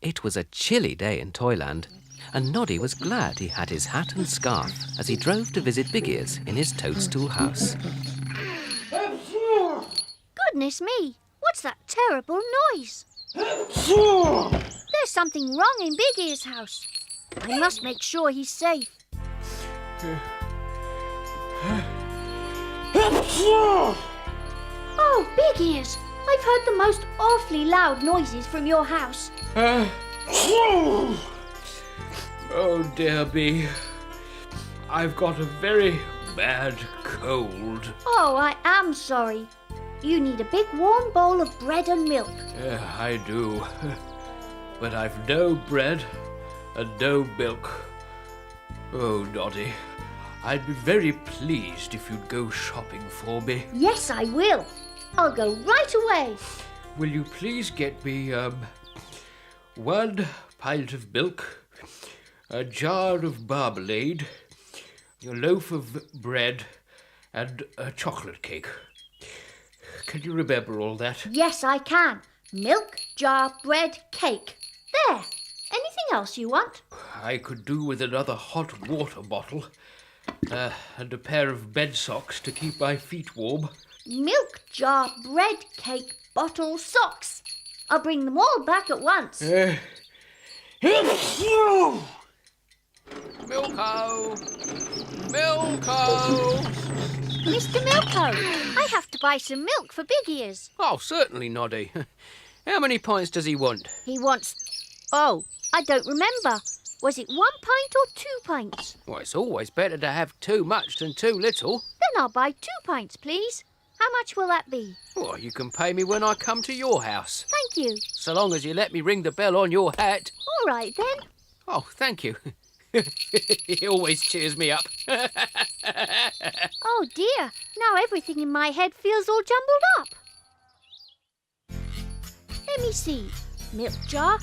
It was a chilly day in Toyland, and Noddy was glad he had his hat and scarf as he drove to visit Big Ears in his toadstool house. Goodness me, what's that terrible noise? There's something wrong in Big Ears' house. I must make sure he's safe. Oh, Big Ears, I've heard the most awfully loud noises from your house. Oh dear me, I've got a very bad cold. Oh, I am sorry. You need a big warm bowl of bread and milk. I do, but I've no bread and no milk. Oh, Noddy, I'd be very pleased if you'd go shopping for me. Yes, I will. I'll go right away. Will you please get me, 1 pint of milk, a jar of marmalade, a loaf of bread, and a chocolate cake. Can you remember all that? Yes, I can. Milk, jar, bread, cake. There. Anything else you want? I could do with another hot water bottle, and a pair of bed socks to keep my feet warm. Milk, jar, bread, cake, bottle, socks. I'll bring them all back at once. Milko! Milko! Mr. Milko, I have to buy some milk for Big Ears. Oh, certainly, Noddy. How many pints does he want? He wants... Oh, I don't remember. Was it 1 pint or 2 pints? Well, it's always better to have too much than too little. Then I'll buy 2 pints, please. How much will that be? Well, you can pay me when I come to your house. Thank you. So long as you let me ring the bell on your hat. All right, then. Oh, thank you. He always cheers me up. Oh, dear. Now everything in my head feels all jumbled up. Let me see. Milk jar.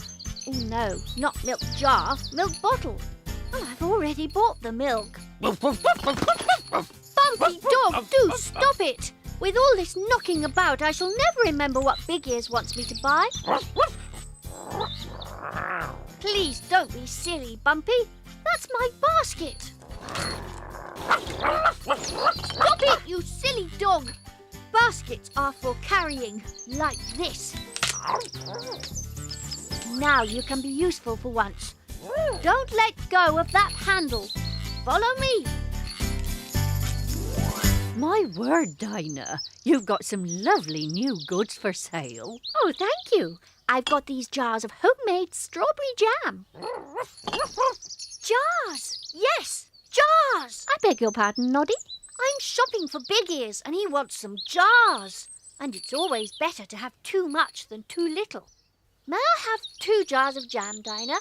Oh, no, not milk jar. Milk bottle. Oh, I've already bought the milk. Bumpy dog, do stop it. With all this knocking about, I shall never remember what Big Ears wants me to buy. Please don't be silly, Bumpy. That's my basket. Stop it, you silly dog. Baskets are for carrying, like this. Now you can be useful for once. Don't let go of that handle. Follow me. My word, Dinah, you've got some lovely new goods for sale. Oh, thank you. I've got these jars of homemade strawberry jam. Jars! Yes, jars! I beg your pardon, Noddy. I'm shopping for Big Ears and he wants some jars. And it's always better to have too much than too little. May I have 2 jars of jam, Dinah?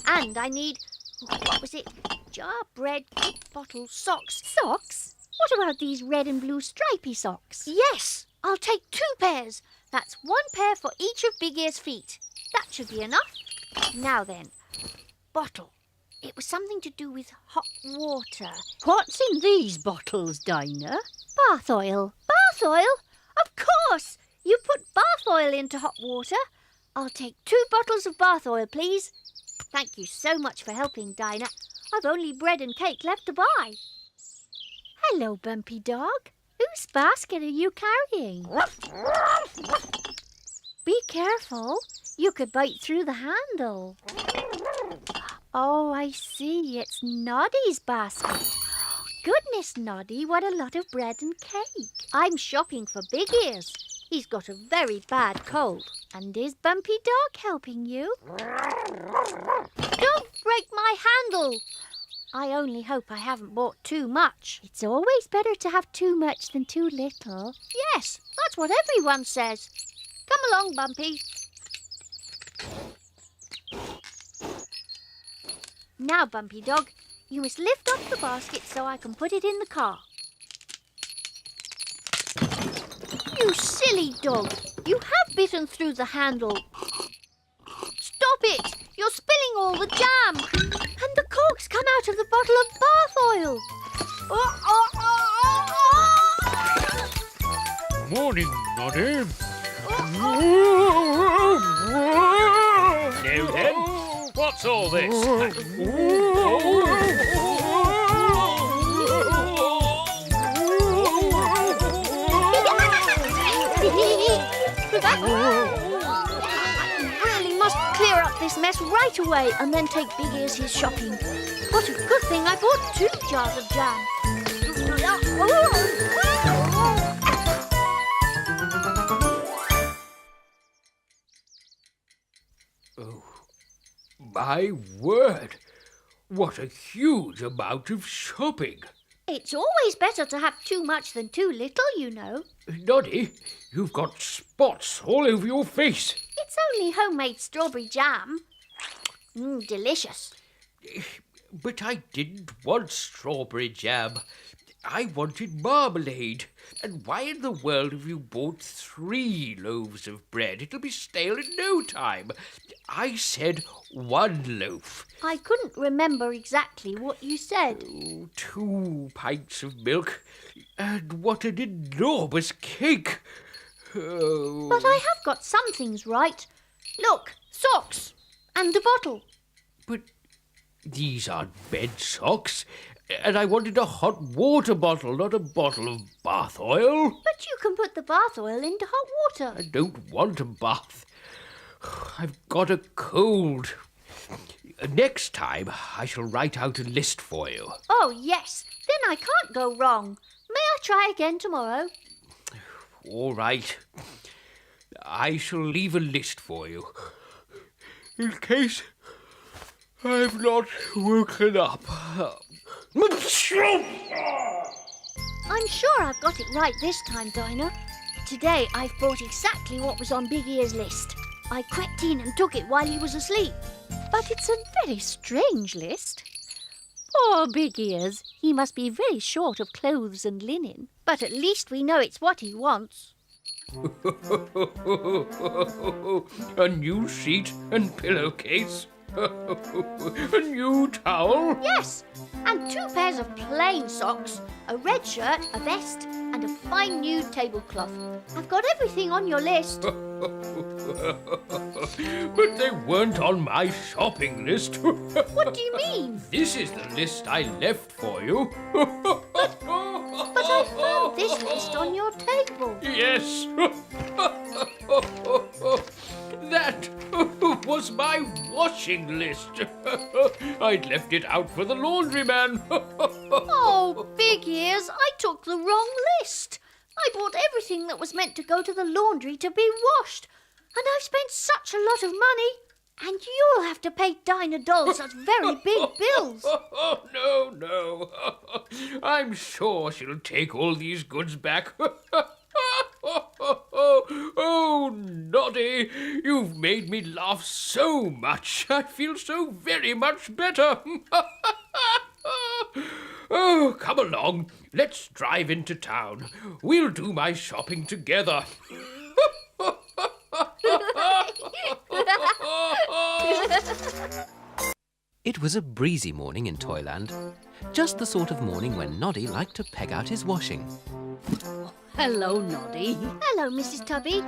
And I need, what was it? Jar, bread, cake, bottle, socks. Socks? What about these red and blue stripy socks? Yes, I'll take 2 pairs. That's 1 pair for each of Big Ear's feet. That should be enough. Now then, bottle. It was something to do with hot water. What's in these bottles, Dinah? Bath oil. Bath oil? Of course! You put bath oil into hot water. I'll take 2 bottles of bath oil, please. Thank you so much for helping, Dinah. I've only bread and cake left to buy. Hello, Bumpy Dog. Whose basket are you carrying? Be careful. You could bite through the handle. Oh, I see. It's Noddy's basket. Goodness, Noddy, what a lot of bread and cake. I'm shopping for Big Ears. He's got a very bad cold. And is Bumpy Dog helping you? Don't break my handle. I only hope I haven't bought too much. It's always better to have too much than too little. Yes, that's what everyone says. Come along, Bumpy. Now, Bumpy Dog, you must lift off the basket so I can put it in the car. You silly dog! You have bitten through the handle. Stop it! You're spilling all the jam! And the corks come out of the bottle of bath oil. Morning, Noddy. Now then, What's all this? Really must clear up this mess right away and then take Big Ears his shopping. What a good thing I bought 2 jars of jam. Oh, my word! What a huge amount of shopping! It's always better to have too much than too little, you know. Noddy, you've got spots all over your face. It's only homemade strawberry jam. Delicious. But I didn't want strawberry jam. I wanted marmalade. And why in the world have you bought 3 loaves of bread? It'll be stale in no time. I said 1 loaf. I couldn't remember exactly what you said. 2 pints of milk. And what an enormous cake. Oh. But I have got some things right. Look, socks and a bottle. But these aren't bed socks. And I wanted a hot water bottle, not a bottle of bath oil. But you can put the bath oil into hot water. I don't want a bath. I've got a cold. Next time, I shall write out a list for you. Oh, yes. Then I can't go wrong. May I try again tomorrow? All right. I shall leave a list for you. In case I've not woken up. I'm sure I've got it right this time, Dinah. Today I've brought exactly what was on Big Ear's list. I crept in and took it while he was asleep. But it's a very strange list. Poor Big Ears. He must be very short of clothes and linen. But at least we know it's what he wants. A new sheet and pillowcase. A new towel. Yes, and 2 pairs of plain socks, a red shirt, a vest, and a fine new tablecloth. I've got everything on your list. But they weren't on my shopping list. What do you mean? This is the list I left for you. But I found this list on your table. Yes. That was my washing list. I'd left it out for the laundryman. Oh, Big Ears, I took the wrong list. I bought everything that was meant to go to the laundry to be washed. And I've spent such a lot of money. And you'll have to pay Dinah Doll such very big bills. No. I'm sure she'll take all these goods back. Oh, Noddy, you've made me laugh so much. I feel so very much better. Oh, come along. Let's drive into town. We'll do my shopping together. It was a breezy morning in Toyland. Just the sort of morning when Noddy liked to peg out his washing. Hello, Noddy. Hello, Mrs. Tubby.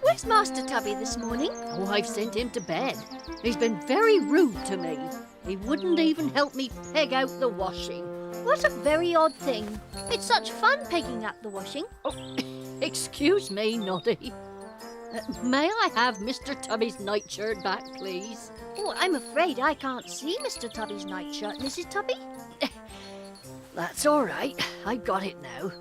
Where's Master Tubby this morning? Oh, I've sent him to bed. He's been very rude to me. He wouldn't even help me peg out the washing. What a very odd thing. It's such fun pegging up the washing. Oh, excuse me, Noddy. May I have Mr. Tubby's nightshirt back, please? Oh, I'm afraid I can't see Mr. Tubby's nightshirt, Mrs. Tubby. That's all right. I got it now.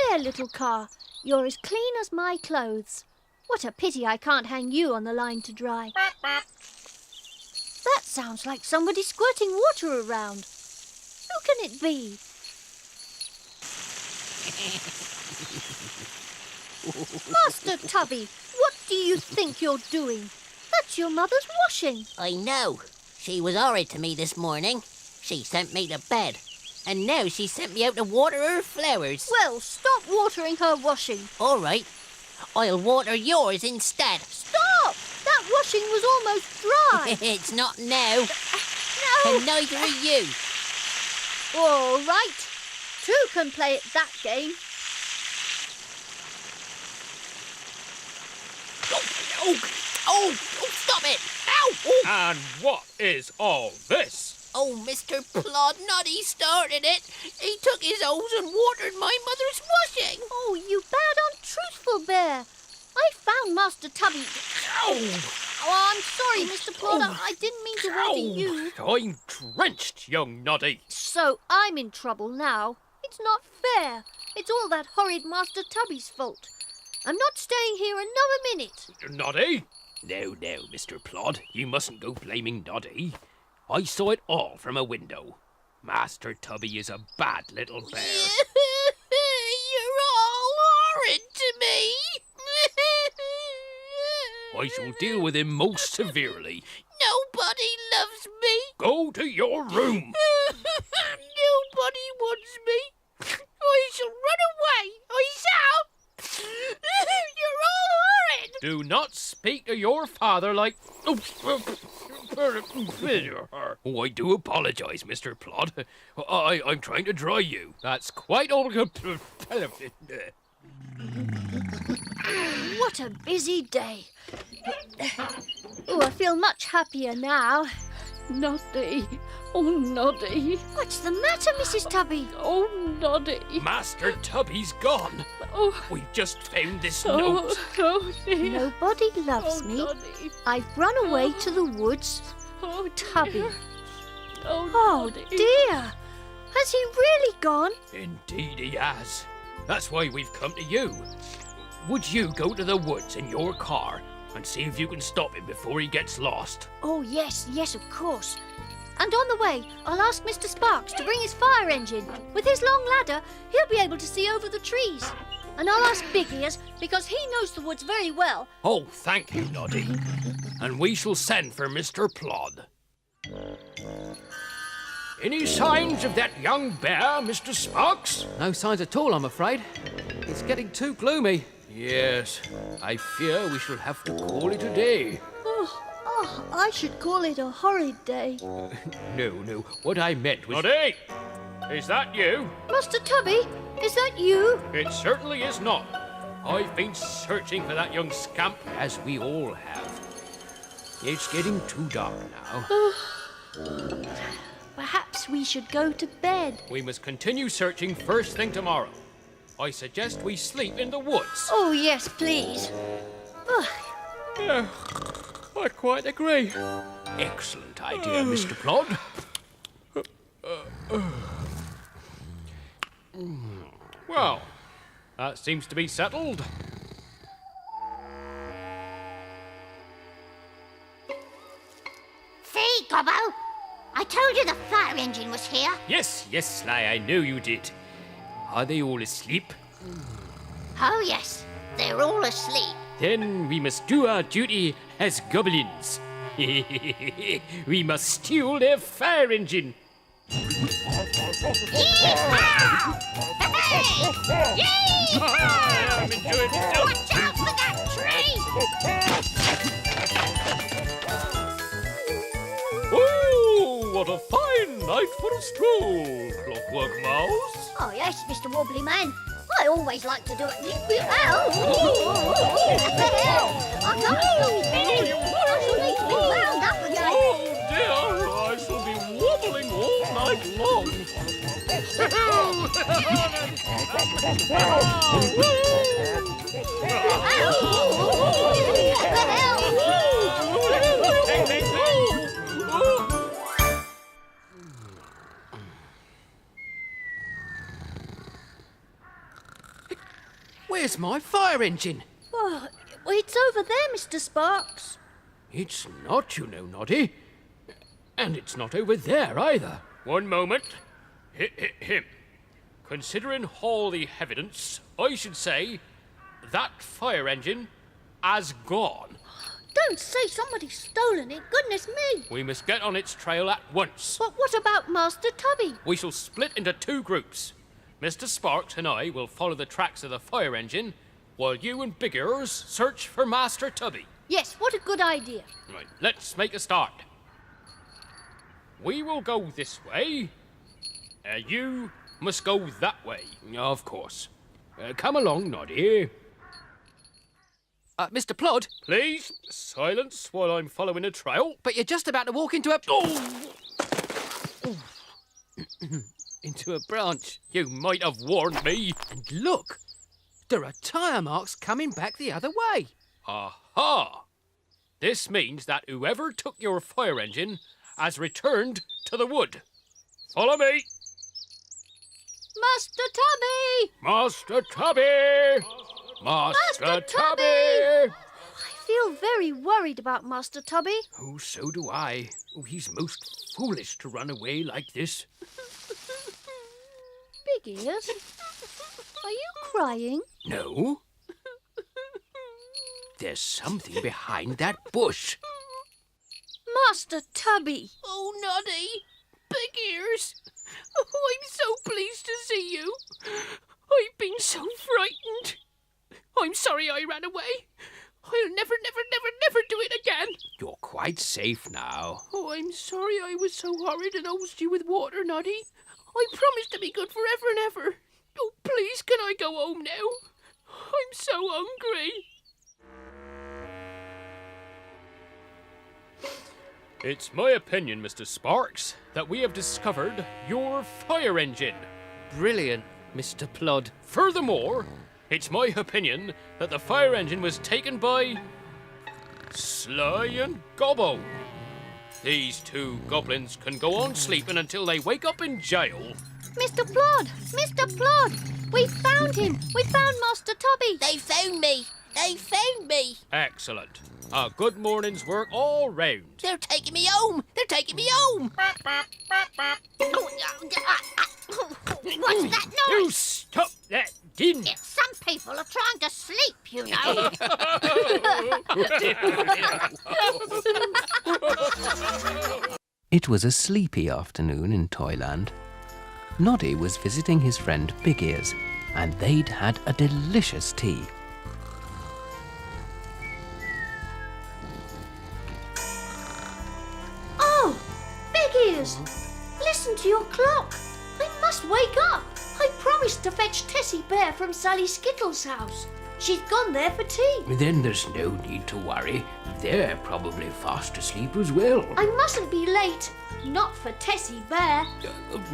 There, little car. You're as clean as my clothes. What a pity I can't hang you on the line to dry. That sounds like somebody squirting water around. Who can it be? Master Tubby, what do you think you're doing? That's your mother's washing. I know. She was horrid to me this morning. She sent me to bed. And now she sent me out to water her flowers. Well, stop watering her washing. All right. I'll water yours instead. Stop! That washing was almost dry. It's not now. No! And neither are you. All right. 2 can play at that game. Oh, stop it! Ow! Ooh. And what is all this? Oh, Mr. Plod, Noddy started it. He took his hose and watered my mother's washing. Oh, you bad, untruthful bear. I found Master Tubby. Oh, I'm sorry, Mr. Plodder. I didn't mean to worry you. I'm drenched, young Noddy. So I'm in trouble now. It's not fair. It's all that horrid Master Tubby's fault. I'm not staying here another minute. Noddy? No, Mr. Plod. You mustn't go blaming Noddy. I saw it all from a window. Master Tubby is a bad little bear. You're all horrid to me. I shall deal with him most severely. Nobody loves me. Go to your room. Nobody wants me. I shall run away. I shall. You're all horrid. Do not speak to your father like... Oh, I do apologise, Mr. Plod. I'm trying to dry you. That's quite all... What a busy day. Oh, I feel much happier now. Noddy. Oh, Noddy. What's the matter, Mrs. Tubby? Oh, Noddy. Master Tubby's gone. Oh, We've just found this note. oh dear. Nobody loves Oh, me. Noddy. I've run away to the woods. Oh, Tubby. dear. Oh, Oh, Noddy. dear. Has he really gone? Indeed he has. That's why we've come to you. Would you go to the woods in your car and see if you can stop him before he gets lost? Oh, yes, of course. And on the way, I'll ask Mr. Sparks to bring his fire engine. With his long ladder, he'll be able to see over the trees. And I'll ask Big Ears, because he knows the woods very well. Oh, thank you, Noddy. And we shall send for Mr. Plod. Any signs of that young bear, Mr. Sparks? No signs at all, I'm afraid. It's getting too gloomy. Yes, I fear we shall have to call it a day. Oh, I should call it a horrid day. No, what I meant was... Noddy! Is that you? Master Tubby, is that you? It certainly is not. I've been searching for that young scamp, as we all have. It's getting too dark now. Perhaps we should go to bed. We must continue searching first thing tomorrow. I suggest we sleep in the woods. Oh, yes, please. Yeah, I quite agree. Excellent idea, Mr. Plod. Well, that seems to be settled. See, Gobbo? I told you the fire engine was here. Yes, Sly, I know you did. Are they all asleep? Oh, yes. They're all asleep. Then we must do our duty as goblins. We must steal their fire engine. I'm enjoying myself. Watch out for that tree! Oh, what a fine night for a stroll, Clockwork Mouse. Oh, yes, Mr. Wobbly Man. I always like to do it. I'm not I shall need to be wound up again. Oh dear, I shall be wobbling all night long. Where's my fire engine? Oh, it's over there, Mr. Sparks. It's not, you know, Noddy. And it's not over there either. One moment. Him. Considering all the evidence, I should say that fire engine has gone. Don't say somebody's stolen it. Goodness me. We must get on its trail at once. But what about Master Tubby? We shall split into two groups. Mr. Sparks and I will follow the tracks of the fire engine, while you and Big Ears search for Master Tubby. Yes, what a good idea. Right, let's make a start. We will go this way. You must go that way. Of course. Come along, Noddy. Mr Plod, Please, silence while I'm following a trail. but you're just about to walk into a... Oh! into a branch. You might have warned me. And look, there are tyre marks coming back the other way. Aha! This means that whoever took your fire engine has returned to the wood. Follow me. Master Tubby! Master Tubby! Master Tubby! I feel very worried about Master Tubby. Oh, so do I. Oh, he's most foolish to run away like this. Big Ears, are you crying? No. There's something behind that bush. Master Tubby! Oh, Noddy! Big Ears! Oh, I'm so pleased to see you. I've been so frightened. I'm sorry I ran away. I'll never do it again. You're quite safe now. Oh, I'm sorry I was so horrid and hosed you with water, Noddy. I promised to be good forever and ever. Oh, please, can I go home now? I'm so hungry. It's my opinion, Mr. Sparks, that we have discovered your fire engine. Brilliant, Mr Plod. Furthermore, it's my opinion that the fire engine was taken by Sly and Gobbo. These two goblins can go on sleeping until they wake up in jail. Mr Plod! Mr Plod! We found him! We found Master Tubby! They found me. They found me. Excellent. A good morning's work all round. They're taking me home. They're taking me home. What's that You noise? stop that din. Some people are trying to sleep, you know. It was a sleepy afternoon in Toyland. Noddy was visiting his friend Big Ears, and they'd had a delicious tea. Oh! Big Ears! Listen to your clock! I must wake up! I promised to fetch Tessie Bear from Sally Skittles' house. She's gone there for tea. Then there's no need to worry. They're probably fast asleep as well. I mustn't be late. Not for Tessie Bear.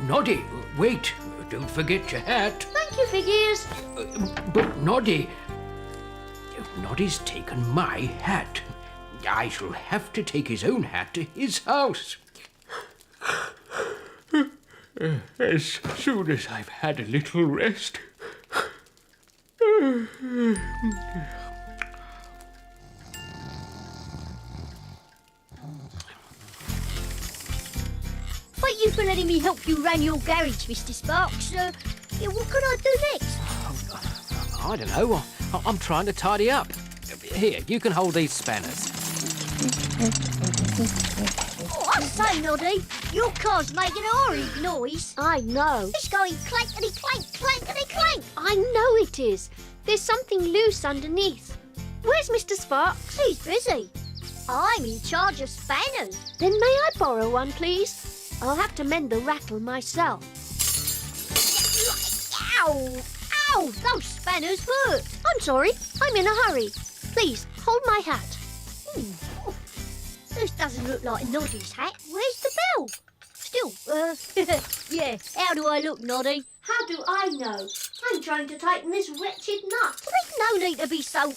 Noddy, wait. Don't forget your hat. Thank you, Big Ears. But Noddy... Noddy's taken my hat. I shall have to take his own hat to his house. As soon as I've had a little rest. Thank you for letting me help you run your garage, Mr. Sparks. What can I do next? I don't know. I'm trying to tidy up. Here, you can hold these spanners. Oh, I say, Noddy, your car's making a horrid noise. I know. It's going clankety-clank, clankety-clank. I know it is. There's something loose underneath. Where's Mr. Sparks? He's busy. I'm in charge of spanners. Then may I borrow one, please? I'll have to mend the rattle myself. Ow! Ow! Those spanners hurt. I'm sorry. I'm in a hurry. Please, hold my hat. This doesn't look like Noddy's hat. Where's the bell? Still, yeah. How do I look, Noddy? How do I know? I'm trying to tighten this wretched nut. There's no need to be so...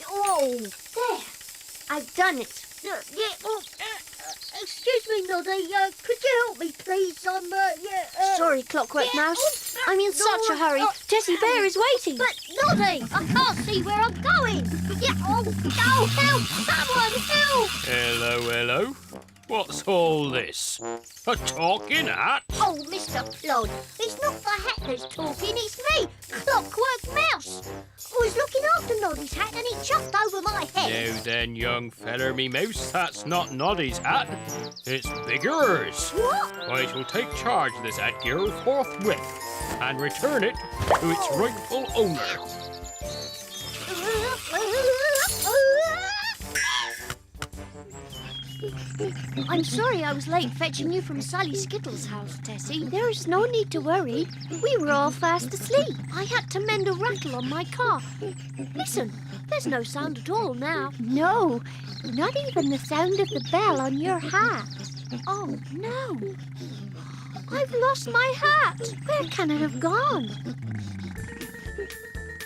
Oh! There. I've done it. Excuse me, Noddy. Could you help me, please? Sorry, Clockwork Mouse. I'm in such a hurry. Tessie Bear is waiting. But, Noddy, I can't see where I'm going. Oh, help! Someone help! Hello. What's all this? A talking hat? Oh, Mr. Floyd, it's not the hat that's talking, it's me, Clockwork Mouse. I was looking after Noddy's hat and it jumped over my head. Now then, young feller me mouse, that's not Noddy's hat. It's Big Ears. What? I shall take charge of this hat gear forthwith and return it to its rightful owner. I'm sorry I was late fetching you from Sally Skittles' house, Tessie. There's no need to worry. We were all fast asleep. I had to mend a rattle on my car. Listen, there's no sound at all now. No, not even the sound of the bell on your hat. Oh, no. I've lost my hat. Where can it have gone?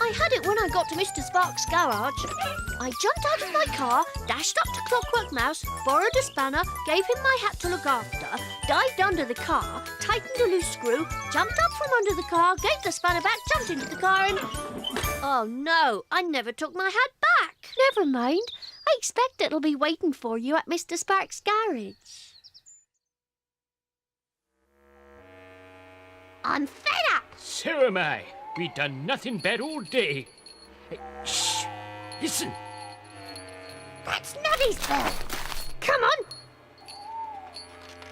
I had it when I got to Mr Sparks' garage. I jumped out of my car, dashed up to Clockwork Mouse, borrowed a spanner, gave him my hat to look after, dived under the car, tightened a loose screw, jumped up from under the car, gave the spanner back, jumped into the car and... Oh no, I never took my hat back. Never mind. I expect it'll be waiting for you at Mr Sparks' garage. I'm fed up. So am I. We done nothing bad all day. Hey, shh! Listen. That's Noddy's bell. Come on.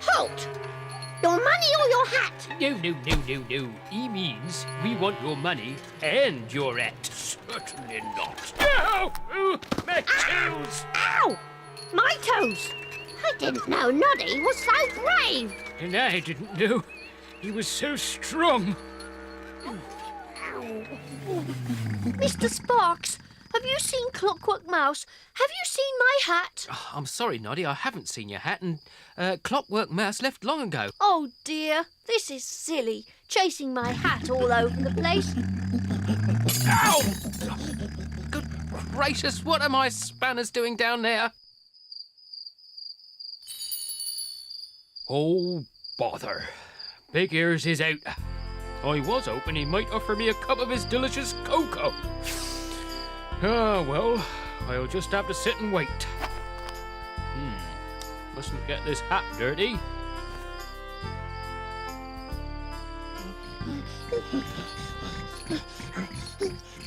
Halt. Your money or your hat? No. He means we want your money and your hat. Certainly not. No! Oh, my toes! Ow! My toes. I didn't know Noddy was so brave. And I didn't know he was so strong. Mr Sparks, have you seen Clockwork Mouse? Have you seen my hat? Oh, I'm sorry, Noddy, I haven't seen your hat, and Clockwork Mouse left long ago. Oh dear, this is silly, chasing my hat all over the place. Ow! Good gracious, what are my spanners doing down there? Oh, bother. Big Ears is out. I was hoping he might offer me a cup of his delicious cocoa. Ah, well, I'll just have to sit and wait. Mustn't get this hat dirty.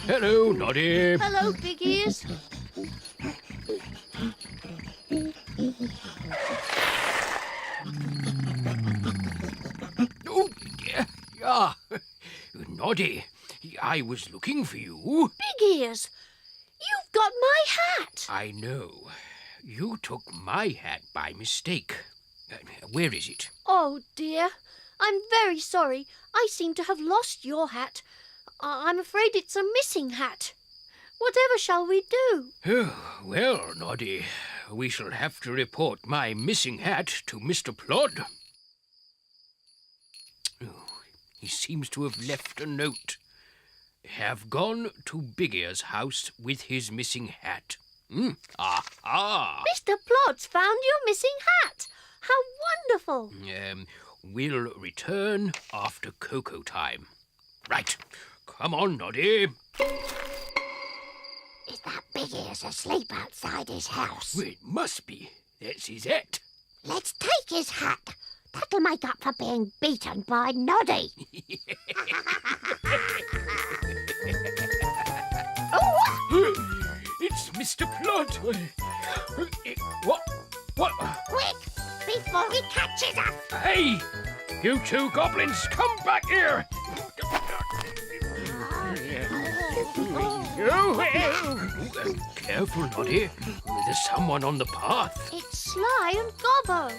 Hello, Noddy. Hello, Big Ears. Oh, yeah. Noddy, I was looking for you. Big Ears, you've got my hat. I know. You took my hat by mistake. Where is it? Oh dear, I'm very sorry. I seem to have lost your hat. I'm afraid it's a missing hat. Whatever shall we do? Oh, well, Noddy, we shall have to report my missing hat to Mr Floyd. Oh, he seems to have left a note. Have gone to Big Ear's house with his missing hat. Aha! Mr Plod's found your missing hat. How wonderful. We'll return after cocoa time. Right. Come on, Noddy. Is that Big Ears asleep outside his house? Well, it must be. That's his hat. Let's take his hat. That'll make up for being beaten by Noddy. It's Mr Floyd. What? Quick, before he catches us. Hey! You two goblins, come back here! Careful, Noddy. There's someone on the path. It's Sly and Gobbo.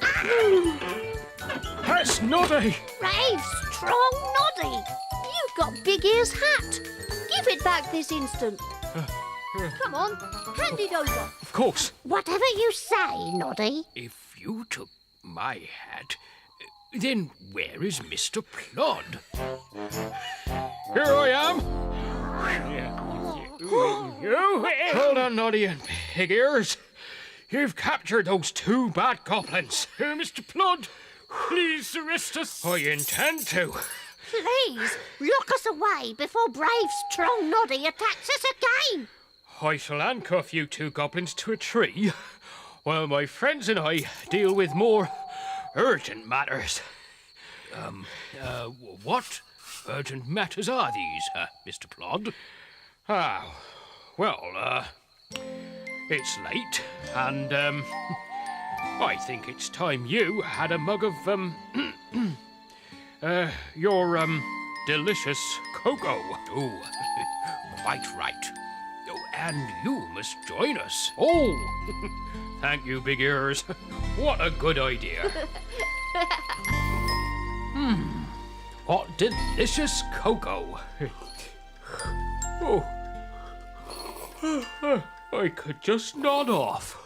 That's Noddy! Brave, strong Noddy. You've got Big Ear's hat. Give it back this instant. Come on, hand it over. Of course. Whatever you say, Noddy. If you took my hat, then where is Mr Floyd? Here I am. Hold on, Noddy and Big Ears. You've captured those two bad goblins. Mr Floyd, please arrest us. I intend to. Please, lock us away before brave, strong Noddy attacks us again. I shall handcuff you two goblins to a tree while my friends and I deal with more urgent matters. What urgent matters are these, Mr Floyd? Well, it's late, and, I think it's time you had a mug of, your, delicious cocoa. Oh, quite right. Oh, and you must join us. Oh, Thank you, Big Ears. What a good idea. What delicious cocoa. Oh. I could just nod off.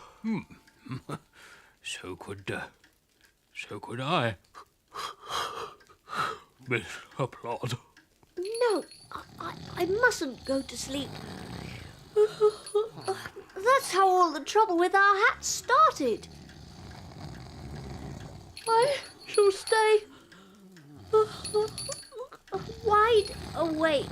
So could I. Mr. Floyd. No, I mustn't go to sleep. That's how all the trouble with our hats started. I shall stay wide awake.